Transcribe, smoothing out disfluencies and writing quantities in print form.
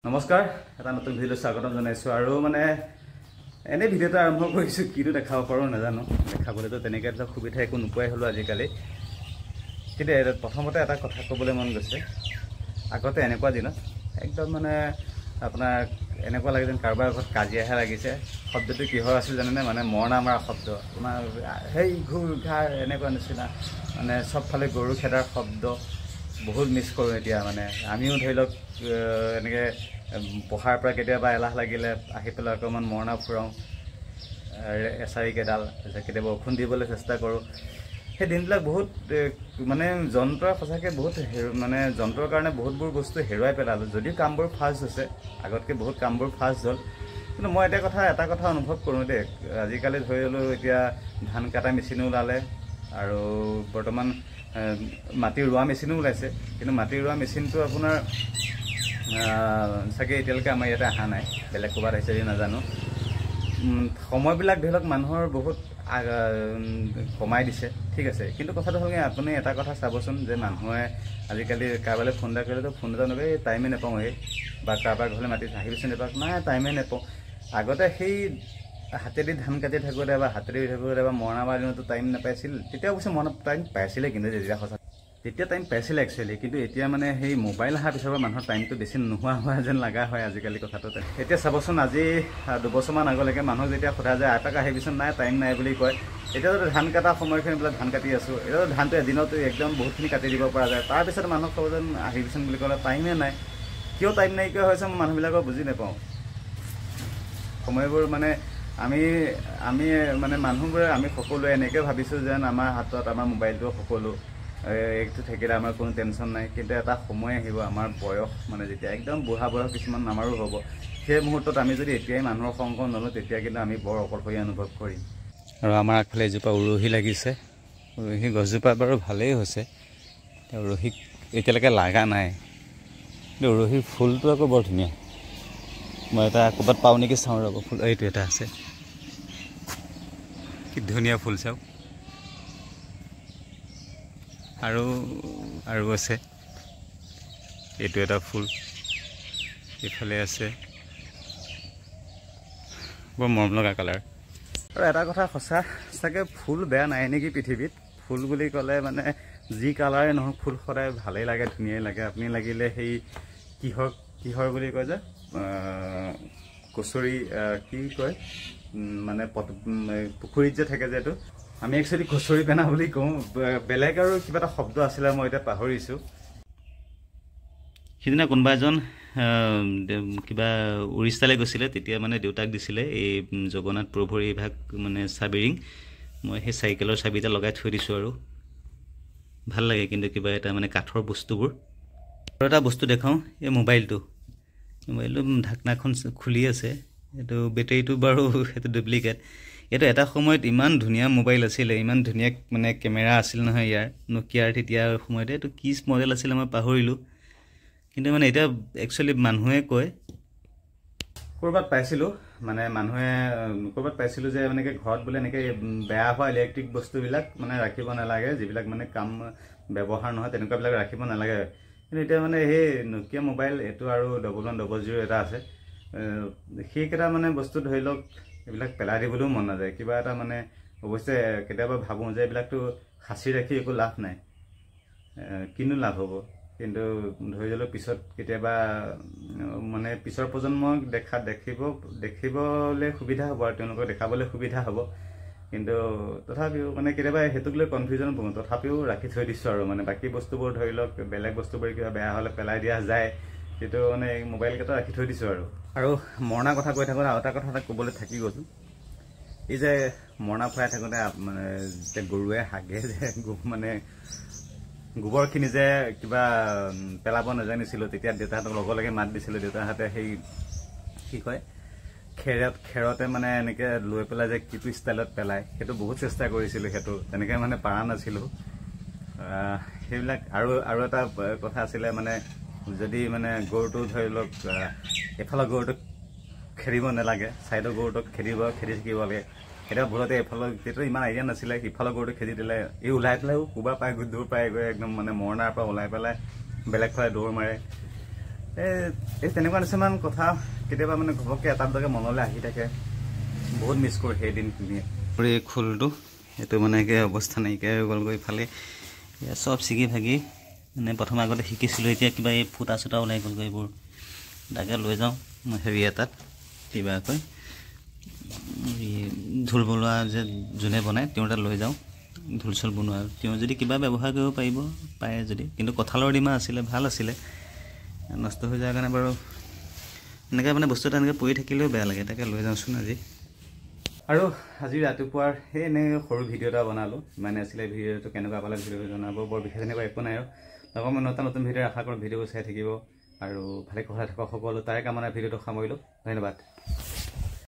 নমস্কাৰ এটা নতুন ভিডিঅ স্বাগতম জনাইছো আৰু মানে এনে ভিডিঅটো আৰম্ভ কৰিছো কিটো দেখাব পাৰো নাজানো দেখাবলেতো তেনেকৈ এটা সুবিধা একো নোপাই হলো আজিকালি কিন্তু প্ৰথমতে এটা কথা ক'বলৈ মন গৈছে আগতে এনেকুৱা দিনত একদম মানে আপোনাৰ এনেকুৱা লাগে যেন কাৰোবাৰ ঘৰত কাজিয়াহে লাগিছে শব্দটো কিহৰ আছিল জানেনে মানে মৰণা মৰা শব্দ তোমাৰ হেই ঘূৰ ঘাৰ এনেকুৱা নিচিনা মানে সবফালে গৰু খেদাৰ শব্দ বহুত মিছ কৰোঁ এতিয়া মানে আমিও ধৰি লওক এনেকৈ পঢ়াৰ পৰা কেতিয়াবা এলাহ লাগিলে আহি পেলাই অকণমান মৰণা ফুৰাওঁ এছাৰি কেইডাল কেতিয়াবা বৰষুণ দিবলৈ চেষ্টা কৰোঁ সেই দিনবিলাক বহুত মানে যন্ত্ৰৰ সঁচাকৈ বহুত মানে যন্ত্ৰৰ কাৰণে বহুতবোৰ বস্তু হেৰুৱাই পেলালোঁ যদিও কামবোৰ ফাষ্ট হৈছে আগতকৈ বহুত কামবোৰ ফাষ্ট হ'ল কিন্তু মই এটা কথা অনুভৱ কৰোঁ দেই আজিকালি ধৰি ললোঁ এতিয়া ধান কাটা মেচিনো ওলালে আৰু বৰ্তমান মাটি ৰোৱা মেচিনো ওলাইছে কিন্তু মাটি ৰোৱা মেচিনটো আপোনাৰ চাগে এতিয়ালৈকে আমাৰ ইয়াতে অহা নাই বেলেগ ক'ৰবাত আহিছে যদি নাজানো সময়বিলাক ধৰি লওক মানুহৰ বহুত কমাই দিছে ঠিক আছে কিন্তু কথাটো হ'ল আপুনি এটা কথা চাবচোন যে মানুহে আজিকালি কাৰোবালৈ ফোন এটা কৰিলেতো ফোন এটা নকৰে টাইমেই নাপাওঁ বা কাৰোবাৰ ঘৰলৈ মাতি আহিবিচোন এপাক নাই টাইমেই নাপাওঁ আগতে সেই হাতেদি ধান কাটি থাকোঁতে বা হাতেদি থাকোঁতে বা মৰণা মাৰা দিনতো টাইম নাপাইছিল তেতিয়া অৱশ্যে টাইম পাইছিলে কিন্তু যেতিয়া সঁচা তেতিয়া টাইম পাইছিলে একচুৱেলি কিন্তু এতিয়া মানে সেই মোবাইল অহাৰ পিছৰ পৰা মানুহৰ টাইমটো বেছি নোহোৱা হোৱা যেন লগা হয় আজিকালি কথাটোতে এতিয়া চাবচোন আজি 2 বছৰমান আগলৈকে মানুহক যেতিয়া সোধা যায় এপাক আহিবিচোন নাই টাইম নাই বুলি কয় এতিয়াতো ধান কটা সময়খিনি বোলে ধান কাটি আছোঁ এতিয়াতো ধানটো এদিনতো একদম বহুতখিনি কাটি দিব পৰা যায় তাৰপিছত মানুহক ক'ব যেন আহিবিচোন বুলি ক'লে টাইমে নাই কিয় টাইম নাইকিয়া হৈছে মই মানুহবিলাকক বুজি নাপাওঁ সময়বোৰ মানে আমি মানে মানুহবোৰে আমি সকলোৱে এনেকৈ ভাবিছোঁ যেন আমাৰ হাতত আমাৰ মোবাইলটো সকলো এইটো থাকিলে আমাৰ কোনো টেনশ্যন নাই কিন্তু এটা সময় আহিব আমাৰ বয়স মানে যেতিয়া একদম বুঢ়া বয়স কিছুমান আমাৰো হ'ব সেই মুহূৰ্তত আমি যদি এতিয়াই মানুহৰ সংগ নলওঁ তেতিয়া কিন্তু আমি বৰ অকলশৰীয়া অনুভৱ কৰিম আৰু আমাৰ আগফালে এজোপা উৰহি লাগিছে উৰহি গছজোপা বাৰু ভালেই হৈছে উৰহি এতিয়ালৈকে লগা নাই কিন্তু উৰহিৰ ফুলটো আকৌ বৰ ধুনীয়া মই এটা ক'ৰবাত পাওঁ নেকি চাওঁ ৰ'ব ফুল এইটো এটা আছে কি ধুনীয়া ফুল চাওক আৰু আছে এইটো এটা ফুল এইফালে আছে বৰ মৰম লগা কালাৰ আৰু এটা কথা সঁচা চাগে ফুল বেয়া নাই নেকি পৃথিৱীত ফুল বুলি ক'লে মানে যি কালাৰে নহওক ফুল সদায় ভালেই লাগে ধুনীয়াই লাগে আপুনি লাগিলে সেই কিহৰ বুলি কয় যে কচুৰি কি কয় মানে পুখুৰীত যে থাকে যে এইটো আমি একচুৱেলি কচুৰি পেনা বুলি কওঁ বেলেগ আৰু কিবা এটা শব্দ আছিলে মই এতিয়া পাহৰিছোঁ সিদিনা কোনোবা এজন কিবা উৰিষ্যালৈ গৈছিলে তেতিয়া মানে দেউতাক দিছিলে এই জগন্নাথ প্ৰভুৰ এই ভাগ মানে চাবিৰিং মই সেই চাইকেলৰ চাবি এটা লগাই থৈ দিছোঁ আৰু ভাল লাগে কিন্তু কিবা এটা মানে কাঠৰ বস্তুবোৰ আৰু এটা বস্তু দেখাওঁ এই মোবাইলটো ঢাকনাখন খুলি আছে এইটো বেটেৰীটো বাৰু সেইটো ডুপ্লিকেট এইটো এটা সময়ত ইমান ধুনীয়া মোবাইল আছিলে ইমান ধুনীয়া মানে কেমেৰা আছিল নহয় ইয়াৰ নকিয়াৰ তেতিয়াৰ সময়তে এইটো কি মডেল আছিলে মই পাহৰিলোঁ কিন্তু মানে এতিয়া একচুৱেলি মানুহে কয় ক'ৰবাত পাইছিলোঁ মানে মানুহে ক'ৰবাত পাইছিলোঁ যে মানে ঘৰত বোলে এনেকৈ বেয়া হোৱা ইলেক্ট্ৰিক বস্তুবিলাক মানে ৰাখিব নালাগে যিবিলাক মানে কাম ব্যৱহাৰ নহয় তেনেকুৱাবিলাক ৰাখিব নালাগে কিন্তু এতিয়া মানে সেই নকিয়া মোবাইল এইটো আৰু 1100 এটা আছে সেইকেইটা মানে বস্তু ধৰি লওক এইবিলাক পেলাই দিবলৈও মন নাযায় কিবা এটা মানে অৱশ্যে কেতিয়াবা ভাবোঁ যে এইবিলাকতো সাঁচি ৰাখি একো লাভ নাই কিনো লাভ হ'ব কিন্তু ধৰি লওক পিছত কেতিয়াবা মানে পিছৰ প্ৰজন্মক দেখিবলৈ সুবিধা হ'ব আৰু তেওঁলোকক দেখাবলৈ সুবিধা হ'ব কিন্তু তথাপিও মানে কেতিয়াবা সেইটোক লৈ কনফিউজন পাওঁ তথাপিও ৰাখি থৈ দিছোঁ আৰু মানে বাকী বস্তুবোৰ ধৰি লওক বেলেগ বস্তুবোৰ কিবা বেয়া হ'লে পেলাই দিয়া যায় কিন্তু মানে মোবাইলকেইটা ৰাখি থৈ দিছোঁ আৰু মৰণা কথা কৈ থাকোঁতে আৰু এটা কথা এটা ক'বলৈ থাকি গৈছোঁ এই যে মৰণা ফুৰাই থাকোঁতে মানে যেতিয়া গৰুৱে হাগে যে মানে গোবৰখিনি যে কিবা পেলাব নাজানিছিলোঁ তেতিয়া দেউতাহঁতক লগে লগে মাত দিছিলোঁ দেউতাহঁতে সেই কি কয় খেৰতে মানে এনেকৈ লৈ পেলাই যে কিটো ষ্টাইলত পেলায় সেইটো বহুত চেষ্টা কৰিছিলোঁ সেইটো তেনেকৈ মানে পাৰা নাছিলোঁ সেইবিলাক আৰু এটা কথা আছিলে মানে যদি মানে গৰুটো ধৰি লওক এফালৰ গৰুটোক খেদিব নালাগে ছাইডৰ গৰুটোক খেদি থাকিব লাগে কেতিয়াবা ভুলতে এফালৰ তেতিয়া ইমান আইডিয়া নাছিলে সিফালৰ গৰুটো খেদি দিলে এই ওলাই পেলাইও কোবা পাই দৌৰ পাই গৈ একদম মানে মৰণাৰ পৰা ওলাই পেলাই বেলেগ ফালে দৌৰ মাৰে এই তেনেকুৱা নিচিনা কথা কেতিয়াবা মানে ঘপককৈ এটা দুটাকৈ মনলৈ আহি থাকে। বহুত মিছ কৰোঁ সেই দিনখিনি। এই খোলটো এইটো মানে অৱস্থা নাইকিয়া হৈ গ'লগৈ। ইফালে চব ছিগি ভাগি মানে প্ৰথম আগতে শিকিছিলোঁ, এতিয়া কিবা এই ফুটা চুটা ওলাই গ'লগৈ এইবোৰ। তাকে লৈ যাওঁ হেৰি এটাত কিবাকৈ ঢোল বনোৱা যে যোনে বনায় তেওঁৰ তাত লৈ যাওঁ, ঢোল চোল বনোৱা। তেওঁ যদি কিবা ব্যৱহাৰ কৰিব পাৰিব পাৰে যদি, কিন্তু কঁঠালৰ ডিমা আছিলে, ভাল আছিলে, নষ্ট হৈ যোৱাৰ কাৰণে বাৰু এনেকৈ মানে বস্তু এটা এনেকৈ পৰি থাকিলেও বেয়া লাগে। তাকে লৈ যাওঁচোন আজি। আৰু আজি ৰাতিপুৱাৰ সেই এনেকৈ সৰু ভিডিঅ' এটা বনালোঁ। মানে আছিলে ভিডিঅ'টো কেনেকুৱা পালে ভিডিঅ'টো জনাব। বৰ বিশেষ এনেকুৱা একো নাই আৰু লগৰ মই নতুন ভিডিঅ' আশা কৰোঁ ভিডিঅ'বোৰ চাই থাকিব আৰু ভালে কথা থাকক সকলো। তাৰে কামনা ভিডিঅ'টো সামৰিলোঁ। ধন্যবাদ।